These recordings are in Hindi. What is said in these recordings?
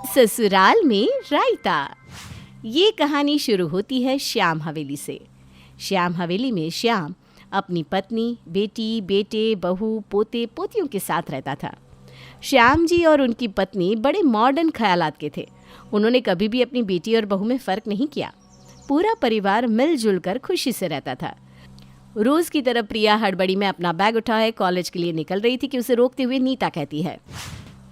ससुराल में रायता। ये कहानी शुरू होती है श्याम हवेली से। श्याम हवेली में श्याम अपनी पत्नी, बेटी, बेटे, बहू, पोते, पोतियों के साथ रहता था। श्याम जी और उनकी पत्नी बड़े मॉडर्न ख्यालात के थे। उन्होंने कभी भी अपनी बेटी और बहू में फ़र्क नहीं किया। पूरा परिवार मिलजुल कर खुशी से रहता था। रोज़ की तरह प्रिया हड़बड़ी में अपना बैग उठाए कॉलेज के लिए निकल रही थी कि उसे रोकते हुए नीता कहती है,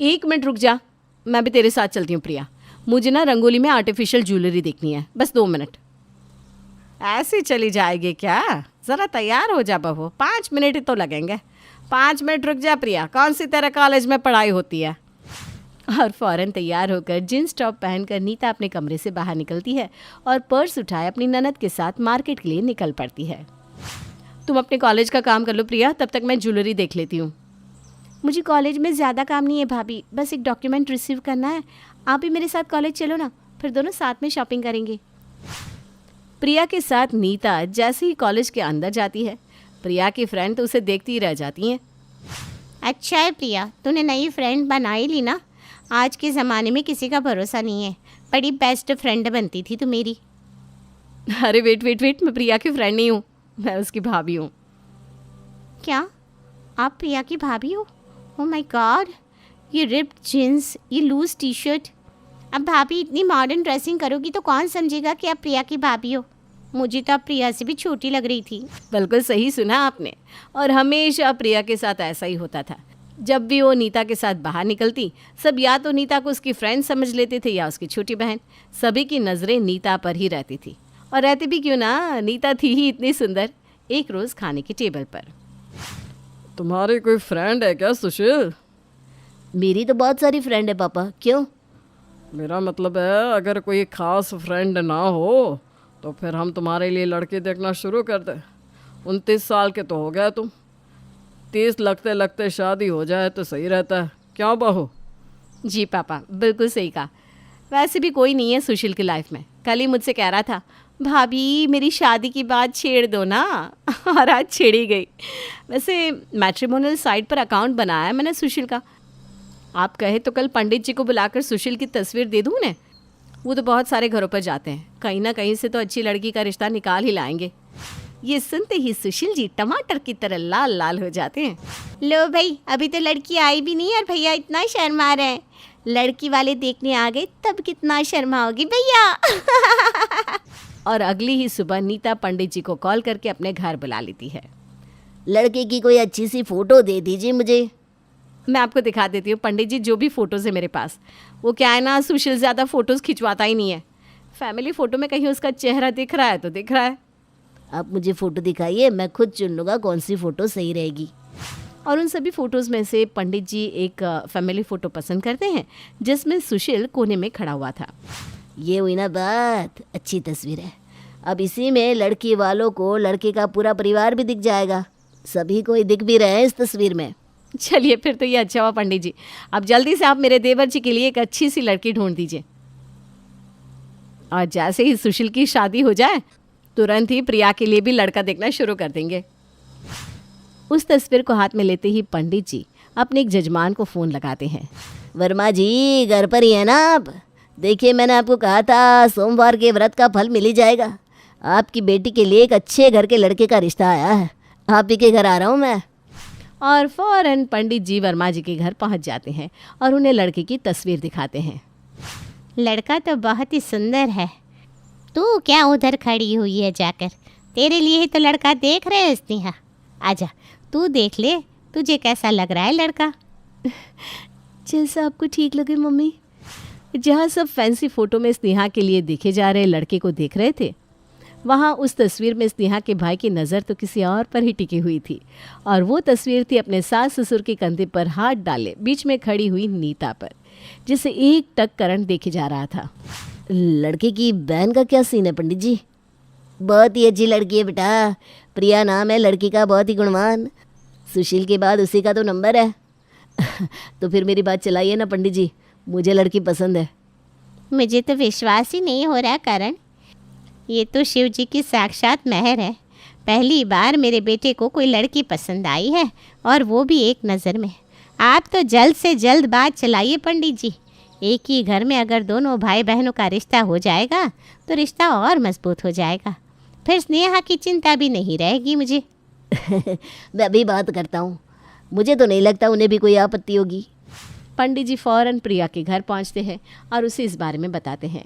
1 मिनट रुक जा, मैं भी तेरे साथ चलती हूँ प्रिया। मुझे ना रंगोली में आर्टिफिशियल ज्वेलरी देखनी है, बस 2 मिनट। ऐसे चली जाएगी क्या? ज़रा तैयार हो जा बहू, 5 मिनट ही तो लगेंगे। 5 मिनट रुक जा प्रिया, कौन सी तरह कॉलेज में पढ़ाई होती है। और फ़ौरन तैयार होकर जींस टॉप पहनकर नीता अपने कमरे से बाहर निकलती है और पर्स उठाए अपनी ननद के साथ मार्केट के लिए निकल पड़ती है। तुम अपने कॉलेज का काम कर लो प्रिया, तब तक मैं ज्वेलरी देख लेती हूँ। मुझे कॉलेज में ज़्यादा काम नहीं है भाभी, बस एक डॉक्यूमेंट रिसीव करना है। आप भी मेरे साथ कॉलेज चलो ना, फिर दोनों साथ में शॉपिंग करेंगे। प्रिया के साथ नीता जैसे ही कॉलेज के अंदर जाती है, प्रिया की फ्रेंड तो उसे देखती ही रह जाती हैं। अच्छा है प्रिया, तूने नई फ्रेंड बना ही ली ना। आज के ज़माने में किसी का भरोसा नहीं है। बड़ी बेस्ट फ्रेंड बनती थी तू मेरी। अरे वेट, मैं प्रिया की फ्रेंड नहीं हूँ, मैं उसकी भाभी हूँ। क्या? आप प्रिया की भाभी हो? ओह माय गॉड, ये रिप्ड जीन्स, ये लूज टी शर्ट। अब भाभी इतनी मॉडर्न ड्रेसिंग करोगी तो कौन समझेगा कि आप प्रिया की भाभी हो। मुझे तो अब प्रिया से भी छोटी लग रही थी। बिल्कुल सही सुना आपने। और हमेशा प्रिया के साथ ऐसा ही होता था। जब भी वो नीता के साथ बाहर निकलती, सब या तो नीता को उसकी फ्रेंड समझ लेते थे या उसकी छोटी बहन। सभी की नज़रें नीता पर ही रहती थी, और रहती भी क्यों ना, नीता थी ही इतनी सुंदर। एक रोज़ खाने की टेबल पर, तुम्हारी कोई फ्रेंड है क्या सुशील? मेरी तो बहुत सारी फ्रेंड है पापा, क्यों? मेरा मतलब है अगर कोई ख़ास फ्रेंड ना हो तो फिर हम तुम्हारे लिए लड़के देखना शुरू कर दें। 29 साल के तो हो गए तुम, 30 लगते लगते शादी हो जाए तो सही रहता है, क्यों बहू? जी पापा, बिल्कुल सही कहा। वैसे भी कोई नहीं है सुशील की लाइफ में। कल ही मुझसे कह रहा था, भाभी मेरी शादी की बात छेड़ दो ना। और आज छेड़ी गई। वैसे मैट्रिमोनियल साइट पर अकाउंट बनाया है मैंने सुशील का। आप कहे तो कल पंडित जी को बुलाकर सुशील की तस्वीर दे दूँ उन्हें। वो तो बहुत सारे घरों पर जाते हैं, कहीं ना कहीं से तो अच्छी लड़की का रिश्ता निकाल ही लाएंगे। ये सुनते ही सुशील जी टमाटर की तरह लाल लाल हो जाते हैं। लो भाई, अभी तो लड़की आई भी नहीं और भैया इतना शर्मा रहे हैं। लड़की वाले देखने आ गए तब कितना शर्माओगी भैया। और अगली ही सुबह नीता पंडित जी को कॉल करके अपने घर बुला लेती है। लड़के की कोई अच्छी सी फोटो दे दीजिए मुझे। मैं आपको दिखा देती हूँ पंडित जी, जो भी फ़ोटोज़ है मेरे पास। वो क्या है ना, सुशील ज़्यादा फ़ोटोज़ खिंचवाता ही नहीं है। फैमिली फ़ोटो में कहीं उसका चेहरा दिख रहा है तो दिख रहा है। आप मुझे फ़ोटो दिखाइए, मैं खुद चुन लूँगा कौन सी फ़ोटो सही रहेगी। और उन सभी फ़ोटोज़ में से पंडित जी एक फैमिली फ़ोटो पसंद करते हैं जिसमें सुशील कोने में खड़ा हुआ था। ये हुई ना बात, अच्छी तस्वीर है। अब इसी में लड़की वालों को लड़के का पूरा परिवार भी दिख जाएगा। सभी कोई दिख भी रहे हैं इस तस्वीर में। चलिए फिर तो ये अच्छा हुआ पंडित जी। अब जल्दी से आप मेरे देवर जी के लिए एक अच्छी सी लड़की ढूंढ दीजिए। और जैसे ही सुशील की शादी हो जाए तुरंत ही प्रिया के लिए भी लड़का देखना शुरू कर देंगे। उस तस्वीर को हाथ में लेते ही पंडित जी अपने एक जजमान को फ़ोन लगाते हैं। वर्मा जी घर पर ही है ना आप? देखिए मैंने आपको कहा था सोमवार के व्रत का फल मिल ही जाएगा। आपकी बेटी के लिए एक अच्छे घर के लड़के का रिश्ता आया है, आप ही के घर आ रहा हूँ मैं। और फ़ौरन पंडित जी वर्मा जी के घर पहुंच जाते हैं और उन्हें लड़के की तस्वीर दिखाते हैं। लड़का तो बहुत ही सुंदर है। तू क्या उधर खड़ी हुई है जाकर? तेरे लिए ही तो लड़का देख रहे हैं स्नेहा। आजा तू देख ले, तुझे कैसा लग रहा है लड़का? जैसा आपको ठीक लगे मम्मी। जहाँ सब फैंसी फ़ोटो में स्नेहा के लिए देखे जा रहे लड़के को देख रहे थे, वहाँ उस तस्वीर में स्नेहा के भाई की नज़र तो किसी और पर ही टिकी हुई थी। और वो तस्वीर थी अपने सास ससुर के कंधे पर हाथ डाले बीच में खड़ी हुई नीता पर, जिसे एक टक करंट देखे जा रहा था। लड़के की बहन का क्या सीन है पंडित जी? बहुत ही अच्छी लड़की है बेटा, प्रिया नाम है लड़की का, बहुत ही गुणवान। सुशील के बाद उसी का तो नंबर है। तो फिर मेरी बात चलाइए ना पंडित जी, मुझे लड़की पसंद है। मुझे तो विश्वास ही नहीं हो रहा करण, ये तो शिव जी की साक्षात मेहर है। पहली बार मेरे बेटे को कोई लड़की पसंद आई है, और वो भी एक नज़र में। आप तो जल्द से जल्द बात चलाइए पंडित जी, एक ही घर में अगर दोनों भाई बहनों का रिश्ता हो जाएगा तो रिश्ता और मजबूत हो जाएगा। फिर स्नेहा की चिंता भी नहीं रहेगी मुझे। मैं भी बात करता हूँ, मुझे तो नहीं लगता उन्हें भी कोई आपत्ति होगी। पंडित जी फौरन प्रिया के घर पहुंचते हैं और उसे इस बारे में बताते हैं।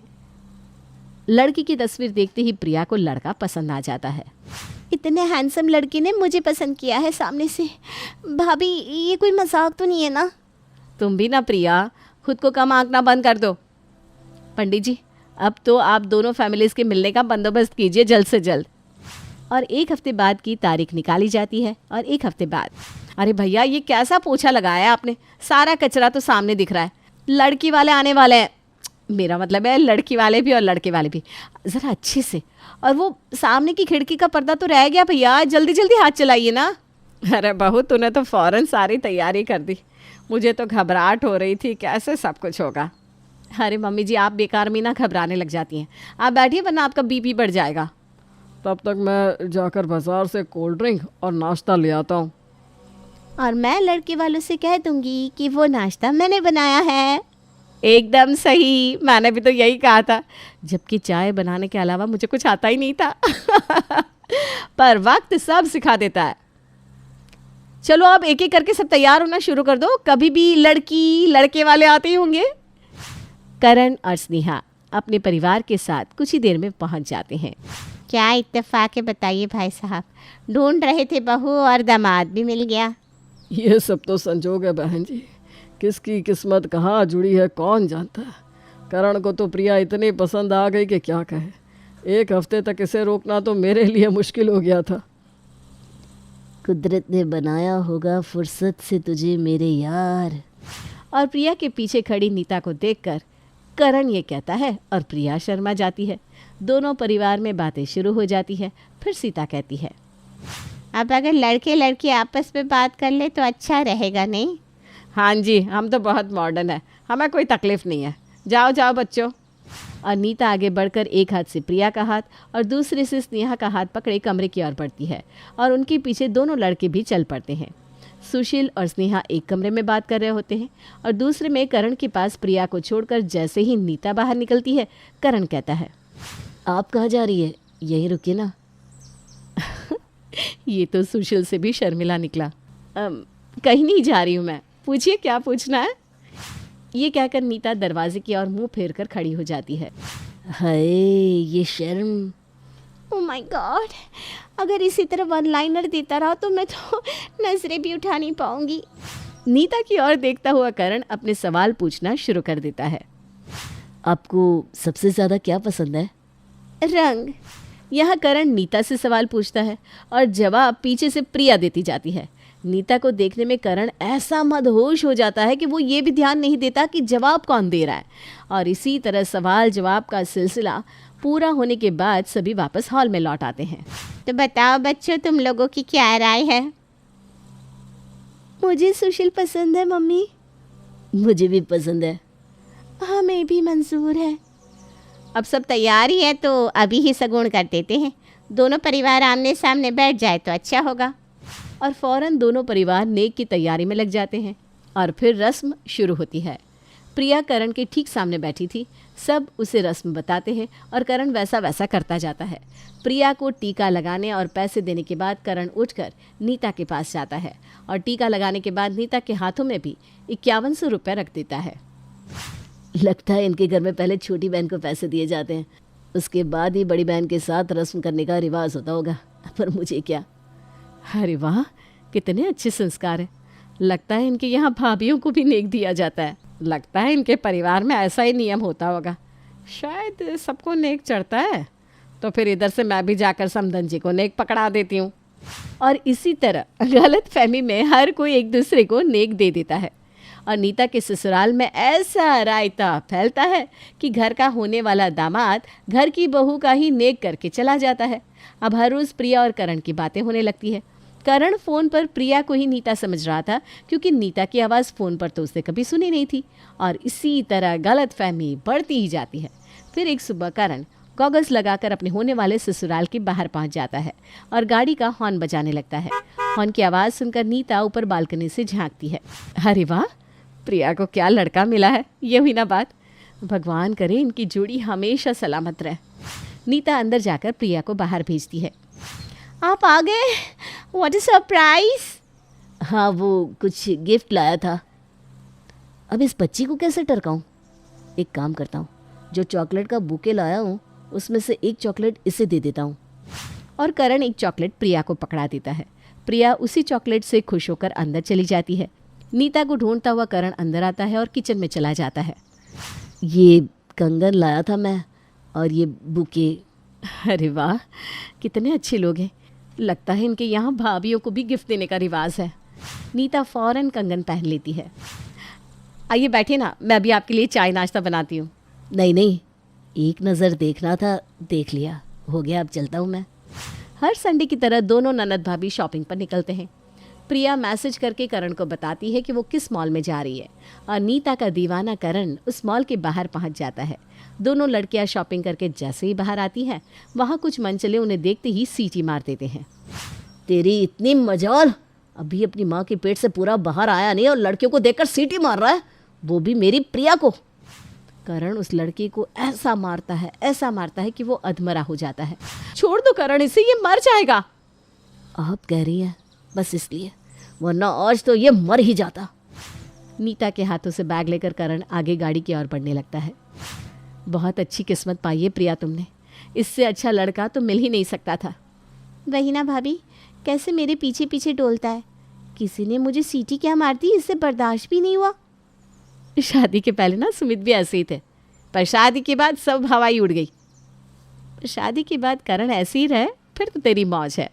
लड़की की तस्वीर देखते ही प्रिया को लड़का पसंद आ जाता है। इतने हैंडसम लड़के ने मुझे पसंद किया है सामने से। भाभी ये कोई मजाक तो नहीं है ना? तुम भी ना प्रिया, खुद को कम आंकना बंद कर दो। पंडित जी अब तो आप दोनों फैमिलीज़ के मिलने का बंदोबस्त कीजिए जल्द से जल्द। और 1 हफ्ते बाद की तारीख निकाली जाती है। और 1 हफ्ते बाद, अरे भैया ये कैसा पोछा लगाया आपने, सारा कचरा तो सामने दिख रहा है। लड़की वाले आने वाले हैं, मेरा मतलब है लड़की वाले भी और लड़के वाले भी, ज़रा अच्छे से। और वो सामने की खिड़की का पर्दा तो रह गया भैया, जल्दी जल्दी हाथ चलाइए ना। अरे बहू तूने तो फ़ौरन सारी तैयारी कर दी, मुझे तो घबराहट हो रही थी कैसे सब कुछ होगा। अरे मम्मी जी आप बेकार में ना घबराने लग जाती हैं, आप बैठिए वरना आपका बीपी बढ़ जाएगा। तब तक मैं जाकर बाजार से कोल्ड ड्रिंक और नाश्ता ले आता हूँ। और मैं लड़के वालों से कह दूंगी कि वो नाश्ता मैंने बनाया है। एकदम सही, मैंने भी तो यही कहा था, जबकि चाय बनाने के अलावा मुझे कुछ आता ही नहीं था। पर वक्त सब सिखा देता है। चलो अब एक एक करके सब तैयार होना शुरू कर दो, कभी भी लड़की लड़के वाले आते ही होंगे। करण और स्नेहा अपने परिवार के साथ कुछ ही देर में पहुंच जाते हैं। क्या इत्तेफाक है बताइए भाई साहब, ढूंढ रहे थे बहू और दामाद भी मिल गया। ये सब तो संजोग है बहन जी, किसकी किस्मत कहाँ जुड़ी है कौन जानता है। करण को तो प्रिया इतनी पसंद आ गई कि क्या कहे। 1 हफ्ते तक इसे रोकना तो मेरे लिए मुश्किल हो गया था। कुदरत ने बनाया होगा फुर्सत से तुझे मेरे यार। और प्रिया के पीछे खड़ी नीता को देखकर करण ये कहता है और प्रिया शर्मा जाती है। दोनों परिवार में बातें शुरू हो जाती है। फिर सीता कहती है, अब अगर लड़के लड़की आपस में बात कर ले तो अच्छा रहेगा नहीं? हाँ जी हम तो बहुत मॉडर्न है, हमें कोई तकलीफ़ नहीं है, जाओ जाओ बच्चों। और नीता आगे बढ़कर एक हाथ से प्रिया का हाथ और दूसरे से स्नेहा का हाथ पकड़े कमरे की ओर बढ़ती है और उनके पीछे दोनों लड़के भी चल पड़ते हैं। सुशील और स्नेहा एक कमरे में बात कर रहे होते हैं और दूसरे में करण के पास प्रिया को छोड़कर जैसे ही नीता बाहर निकलती है, करण कहता है, आप कहाँ जा रही है, यहीं रुकिए ना। ये तो सुशील से भी शर्मिला निकला। कहीं नहीं जा रही हूँ मैं, पूछिए क्या पूछना है। ये कहकर नीता दरवाजे की ओर मुंह फेर कर खड़ी हो जाती है। हाय ये शर्म। ओह माय गॉड, अगर इसी तरह वन लाइनर देता रहा तो मैं तो नजरें भी उठा नहीं पाऊंगी। नीता की ओर देखता हुआ करण अपने सवाल पूछना शुरू कर देता है। आपको सबसे ज़्यादा क्या पसंद है? रंग। यह करण नीता से सवाल पूछता है और जवाब पीछे से प्रिया देती जाती है। नीता को देखने में करण ऐसा मदहोश हो जाता है कि वो ये भी ध्यान नहीं देता कि जवाब कौन दे रहा है। और इसी तरह सवाल जवाब का सिलसिला पूरा होने के बाद सभी वापस हॉल में लौट आते हैं। तो बताओ बच्चों, तुम लोगों की क्या राय है? मुझे सुशील पसंद है मम्मी। मुझे भी पसंद है। हमें भी मंजूर है। अब सब तैयार ही है तो अभी ही सगुण कर देते हैं। दोनों परिवार आमने सामने बैठ जाए तो अच्छा होगा। और फौरन दोनों परिवार नेक की तैयारी में लग जाते हैं और फिर रस्म शुरू होती है। प्रिया करण के ठीक सामने बैठी थी। सब उसे रस्म बताते हैं और करण वैसा वैसा करता जाता है। प्रिया को टीका लगाने और पैसे देने के बाद करण उठकर नीता के पास जाता है और टीका लगाने के बाद नीता के हाथों में भी 5100 रुपये रख देता है। लगता है इनके घर में पहले छोटी बहन को पैसे दिए जाते हैं, उसके बाद ही बड़ी बहन के साथ रस्म करने का रिवाज होता होगा, पर मुझे क्या। अरे वाह, कितने अच्छे संस्कार हैं। लगता है इनके यहाँ भाभीियों को भी नेक दिया जाता है। लगता है इनके परिवार में ऐसा ही नियम होता होगा। शायद सबको नेक चढ़ता है, तो फिर इधर से मैं भी जाकर समधन जी को नेक पकड़ा देती हूँ। और इसी तरह गलत फहमी में हर कोई एक दूसरे को नेक दे देता है। और नीता के ससुराल में ऐसा रायता फैलता है कि घर का होने वाला दामाद घर की बहू का ही नेक करके चला जाता है। अब हर रोज़ प्रिया और करण की बातें होने लगती है। करण फ़ोन पर प्रिया को ही नीता समझ रहा था, क्योंकि नीता की आवाज़ फ़ोन पर तो उसने कभी सुनी नहीं थी। और इसी तरह गलतफहमी बढ़ती ही जाती है। फिर एक सुबह करण गॉगल्स लगाकर अपने होने वाले ससुराल के बाहर पहुंच जाता है और गाड़ी का हॉर्न बजाने लगता है। हॉर्न की आवाज़ सुनकर नीता ऊपर बालकनी से झांकती है। अरे वाह, प्रिया को क्या लड़का मिला है, ये हुई ना बात। भगवान करे इनकी जोड़ी हमेशा सलामत रहे। नीता अंदर जाकर प्रिया को बाहर भेजती है। आप आ गए, व्हाट अ सरप्राइज। हाँ, वो कुछ गिफ्ट लाया था। अब इस बच्ची को कैसे टरकाऊं? एक काम करता हूँ, जो चॉकलेट का बुके लाया हूँ उसमें से एक चॉकलेट इसे दे देता हूँ। और करण एक चॉकलेट प्रिया को पकड़ा देता है। प्रिया उसी चॉकलेट से खुश होकर अंदर चली जाती है। नीता को ढूंढता हुआ करण अंदर आता है और किचन में चला जाता है। ये कंगन लाया था मैं, और ये बुके। अरे वाह, कितने अच्छे लोग हैं। लगता है इनके यहाँ भाभीयों को भी गिफ्ट देने का रिवाज है। नीता फौरन कंगन पहन लेती है। आइए बैठिए ना, मैं अभी आपके लिए चाय नाश्ता बनाती हूँ। नहीं नहीं, एक नज़र देखना था, देख लिया, हो गया, अब चलता हूँ मैं। हर संडे की तरह दोनों ननद भाभी शॉपिंग पर निकलते हैं। प्रिया मैसेज करके करण को बताती है कि वो किस मॉल में जा रही है और नीता का दीवाना करण उस मॉल के बाहर पहुंच जाता है। दोनों लड़कियां शॉपिंग करके जैसे ही बाहर आती हैं, वहाँ कुछ मनचले उन्हें देखते ही सीटी मार देते हैं। तेरी इतनी मजाल, अभी अपनी माँ के पेट से पूरा बाहर आया नहीं और लड़कियों को देखकर सीटी मार रहा है, वो भी मेरी प्रिया को। करण उस लड़की को ऐसा मारता है कि वो अधमरा हो जाता है। छोड़ दो करण इसे, ये मर जाएगा। आप कह रही हैं बस इसलिए, वरना आज तो ये मर ही जाता। नीता के हाथों से बैग लेकर करण आगे गाड़ी की ओर बढ़ने लगता है। बहुत अच्छी किस्मत पाई है प्रिया तुमने, इससे अच्छा लड़का तो मिल ही नहीं सकता था। वही ना भाभी, कैसे मेरे पीछे पीछे डोलता है। किसी ने मुझे सीटी क्या मार दी, इससे बर्दाश्त भी नहीं हुआ। शादी के पहले ना सुमित भी ऐसे ही थे, पर शादी के बाद सब हवाई उड़ गई। शादी के बाद करण ऐसे ही रहे, फिर तो तेरी मौज है।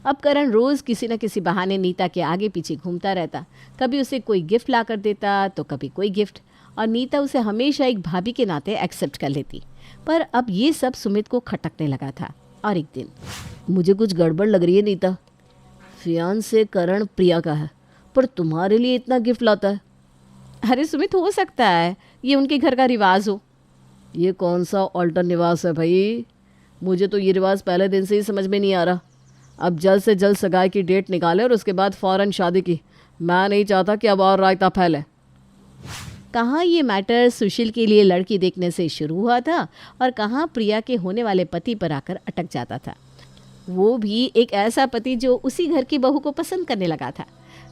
अब करण रोज़ किसी न किसी बहाने नीता के आगे पीछे घूमता रहता। कभी उसे कोई गिफ्ट ला कर देता तो कभी कोई गिफ्ट, और नीता उसे हमेशा एक भाभी के नाते एक्सेप्ट कर लेती। पर अब ये सब सुमित को खटकने लगा था। और एक दिन, मुझे कुछ गड़बड़ लग रही है नीता। फियांसे करण प्रिया का है, पर तुम्हारे लिए इतना गिफ्ट लाता है। अरे सुमित, हो सकता है ये उनके घर का रिवाज हो। ये कौन सा ऑल्टर निवास है भाई? मुझे तो ये रिवाज पहले दिन से ही समझ में नहीं आ रहा। अब जल्द से जल्द सगाई की डेट निकाले और उसके बाद फ़ौरन शादी की। मैं नहीं चाहता कि अब और रायता फैले। कहाँ ये मैटर सुशील के लिए लड़की देखने से शुरू हुआ था और कहाँ प्रिया के होने वाले पति पर आकर अटक जाता था। वो भी एक ऐसा पति जो उसी घर की बहू को पसंद करने लगा था।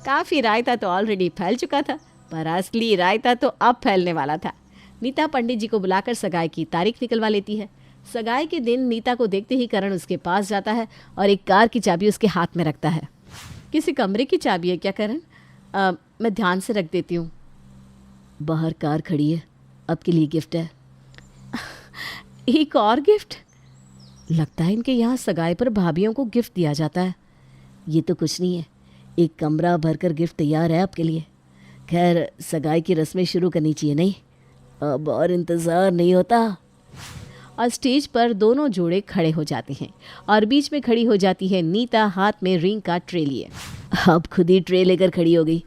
काफ़ी रायता तो ऑलरेडी फैल चुका था, पर असली रायता तो अब फैलने वाला था। नीता पंडित जी को बुलाकर सगाई की तारीख निकलवा लेती है। सगाई के दिन नीता को देखते ही करण उसके पास जाता है और एक कार की चाबी उसके हाथ में रखता है। किसी कमरे की चाबी है क्या करण? मैं ध्यान से रख देती हूँ। बाहर कार खड़ी है, आपके लिए गिफ्ट है। एक और गिफ्ट? लगता है इनके यहाँ सगाई पर भाभियों को गिफ्ट दिया जाता है। ये तो कुछ नहीं है, एक कमरा भरकर गिफ्ट तैयार है आपके लिए। खैर, सगाई की रस्में शुरू करनी चाहिए नहीं? अब और इंतज़ार नहीं होता। और स्टेज पर दोनों जोड़े खड़े हो जाते हैं और बीच में खड़ी हो जाती है नीता, हाथ में रिंग का ट्रे लिए। आप खुद ही ट्रे लेकर खड़ी हो गई,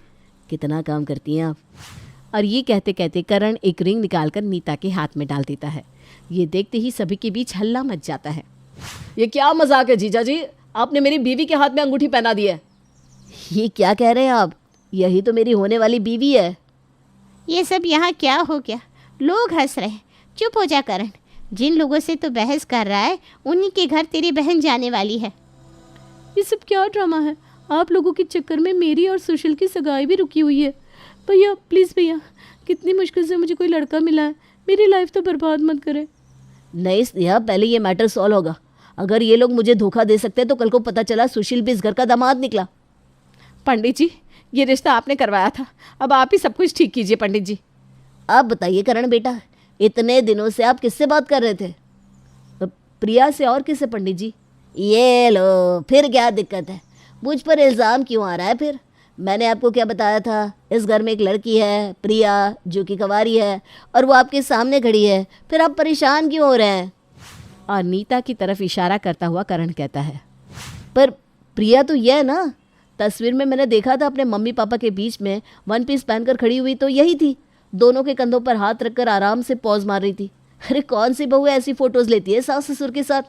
कितना काम करती हैं आप। और ये कहते कहते करण एक रिंग निकालकर नीता के हाथ में डाल देता है। ये देखते ही सभी के बीच हल्ला मच जाता है। ये क्या मजाक है जीजा जी? आपने मेरी बीवी के हाथ में अंगूठी पहना दी है। ये क्या कह रहे हैं आप? यही तो मेरी होने वाली बीवी है। ये सब यहाँ क्या हो गया? लोग हंस रहे हैं, चुप हो जा करण। जिन लोगों से तो बहस कर रहा है उन्हीं के घर तेरी बहन जाने वाली है। ये सब क्या ड्रामा है? आप लोगों के चक्कर में मेरी और सुशील की सगाई भी रुकी हुई है। भैया प्लीज़ भैया, कितनी मुश्किल से मुझे कोई लड़का मिला है, मेरी लाइफ तो बर्बाद मत करे। नहीं स्नेहा, पहले ये मैटर सॉल्व होगा। अगर ये लोग मुझे धोखा दे सकते हैं तो कल को पता चला सुशील भी इस घर का दामाद निकला। पंडित जी, ये रिश्ता आपने करवाया था, अब आप ही सब कुछ ठीक कीजिए पंडित जी। आप बताइए करण बेटा, इतने दिनों से आप किससे बात कर रहे थे? प्रिया से। और किससे पंडित जी? ये लो, फिर क्या दिक्कत है? मुझ पर इल्ज़ाम क्यों आ रहा है फिर? मैंने आपको क्या बताया था? इस घर में एक लड़की है प्रिया, जो कि कंवारी है, और वो आपके सामने खड़ी है। फिर आप परेशान क्यों हो रहे हैं? और नीता की तरफ इशारा करता हुआ करण कहता है, पर प्रिया तो यह है ना, तस्वीर में मैंने देखा था अपने मम्मी पापा के बीच में वन पीस पहनकर खड़ी हुई तो यही थी। दोनों के कंधों पर हाथ रखकर आराम से पॉज मार रही थी। अरे कौन सी बहू ऐसी फ़ोटोज़ लेती है सास ससुर के साथ?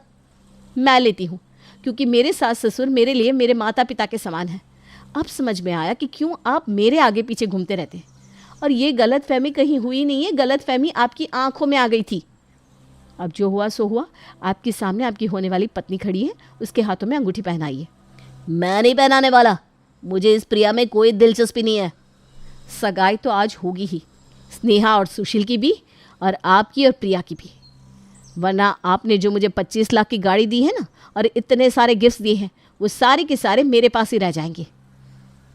मैं लेती हूँ, क्योंकि मेरे सास ससुर मेरे लिए मेरे माता पिता के समान हैं। अब समझ में आया कि क्यों आप मेरे आगे पीछे घूमते रहते हैं। और ये गलत फहमी कहीं हुई नहीं है, गलत फहमी आपकी आंखों में आ गई थी। अब जो हुआ सो हुआ, आपके सामने आपकी होने वाली पत्नी खड़ी है, उसके हाथों में अंगूठी पहनाइए। मैं नहीं पहनाने वाला, मुझे इस प्रिया में कोई दिलचस्पी नहीं है। सगाई तो आज होगी ही, स्नेहा और सुशील की भी, और आपकी और प्रिया की भी। वरना आपने जो मुझे 25 लाख की गाड़ी दी है ना, और इतने सारे गिफ्ट्स दिए हैं, वो सारे के सारे मेरे पास ही रह जाएंगे।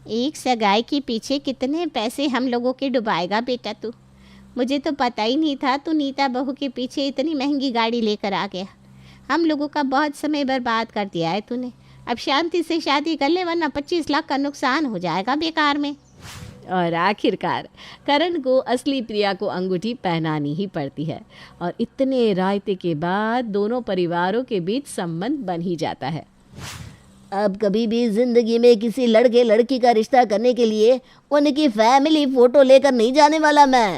एक सगाई के पीछे कितने पैसे हम लोगों के डुबाएगा बेटा तू। मुझे तो पता ही नहीं था तू नीता बहू के पीछे इतनी महंगी गाड़ी लेकर आ गया। हम लोगों का बहुत समय बर्बाद कर दिया है तूने। अब शांति से शादी कर ले, वरना 25 लाख का नुकसान हो जाएगा बेकार में। और आखिरकार करण को असली प्रिया को अंगूठी पहनानी ही पड़ती है, और इतने रायते के बाद दोनों परिवारों के बीच संबंध बन ही जाता है। अब कभी भी जिंदगी में किसी लड़के लड़की का रिश्ता करने के लिए उनकी फैमिली फोटो लेकर नहीं जाने वाला मैं।